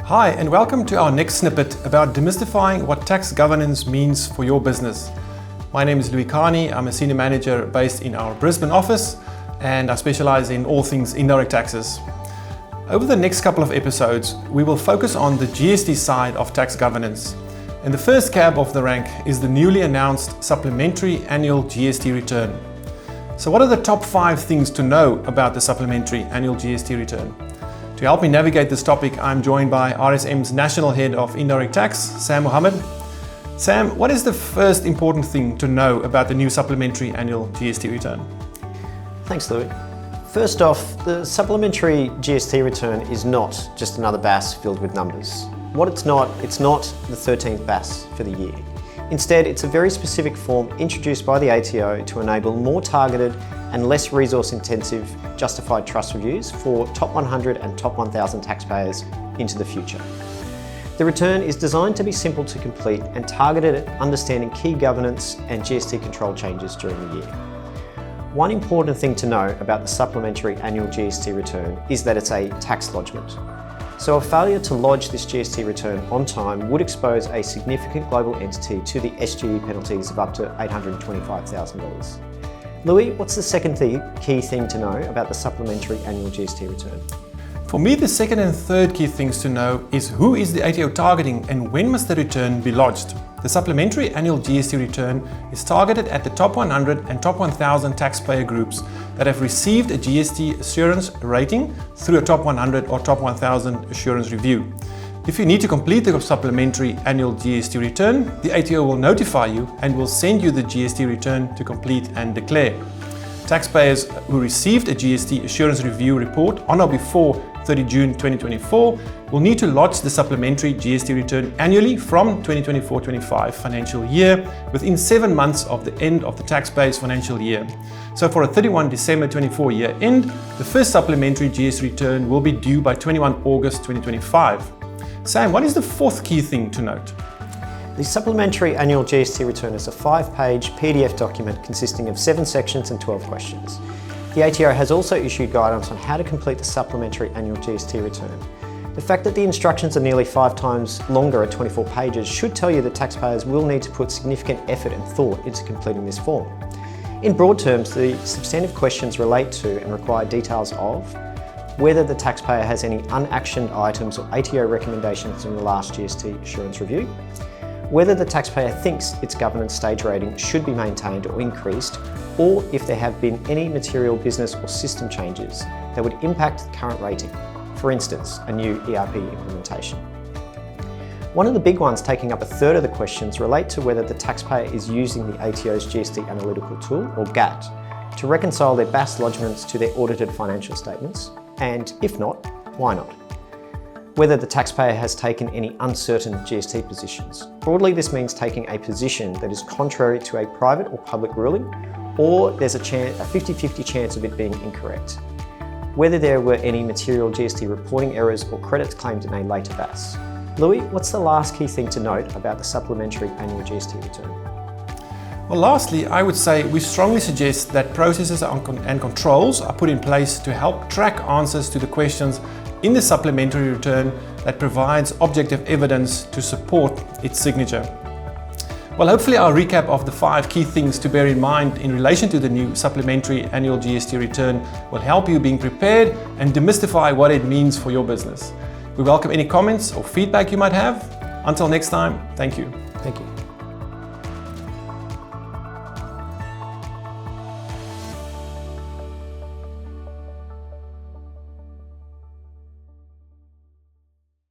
Hi, and welcome to our next snippet about demystifying what tax governance means for your business. My name is Carney. I'm a senior manager based in our Brisbane office, and I specialize in all things indirect taxes. Over the next couple of episodes, we will focus on the GST side of tax governance. And the first cab off the rank is the newly announced Supplementary Annual GST Return. So what are the top 5 things to know about the Supplementary Annual GST Return? To help me navigate this topic, I'm joined by RSM's National Head of Indirect Tax, Mohammad. Sam, what is the first important thing to know about the new Supplementary Annual GST Return? Thanks, Louis. First off, the Supplementary GST Return is not just another BAS filled with numbers. What it's not the 13th BAS for the year. Instead, it's a very specific form introduced by the ATO to enable more targeted and less resource-intensive justified trust reviews for top 100 and top 1,000 taxpayers into the future. The return is designed to be simple to complete and targeted at understanding key governance and GST control changes during the year. One important thing to know about the Supplementary Annual GST Return is that it's a tax lodgement. So a failure to lodge this GST return on time would expose a significant global entity to the SGE penalties of up to $825,000. Louis, what's the second key thing to know about the Supplementary Annual GST Return? For me, the second and third key things to know is who is the ATO targeting and when must the return be lodged. The Supplementary Annual GST Return is targeted at the top 100 and top 1,000 taxpayer groups that have received a GST assurance rating through a top 100 or top 1,000 assurance review. If you need to complete the Supplementary Annual GST Return, the ATO will notify you and will send you the GST return to complete and declare. Taxpayers who received a GST assurance review report on or before 30 June 2024 will need to lodge the Supplementary GST Return annually from 2024-25 financial year within 7 months of the end of the taxpayer's financial year. So for a 31 December 24 year end, the first Supplementary GST Return will be due by 21 August 2025. Sam, what is the fourth key thing to note? The Supplementary Annual GST Return is a 5-page PDF document consisting of 7 sections and 12 questions. The ATO has also issued guidance on how to complete the Supplementary Annual GST Return. The fact that the instructions are nearly 5 times longer at 24 pages should tell you that taxpayers will need to put significant effort and thought into completing this form. In broad terms, the substantive questions relate to and require details of whether the taxpayer has any unactioned items or ATO recommendations in the last GST assurance review, whether the taxpayer thinks its governance stage rating should be maintained or increased, or if there have been any material business or system changes that would impact the current rating, for instance, a new ERP implementation. One of the big ones taking up a third of the questions relate to whether the taxpayer is using the ATO's GST Analytical Tool, or GAT, to reconcile their BAS lodgements to their audited financial statements, and if not, why not? Whether the taxpayer has taken any uncertain GST positions. Broadly, this means taking a position that is contrary to a private or public ruling, or there's a 50-50 chance of it being incorrect. Whether there were any material GST reporting errors or credits claimed in a later BAS. Louis, what's the last key thing to note about the Supplementary Annual GST Return? Well, lastly, I would say we strongly suggest that processes and controls are put in place to help track answers to the questions in the Supplementary Return that provides objective evidence to support its signature. Well, hopefully our recap of the 5 key things to bear in mind in relation to the new Supplementary Annual GST Return will help you being prepared and demystify what it means for your business. We welcome any comments or feedback you might have. Until next time, thank you. Thank you.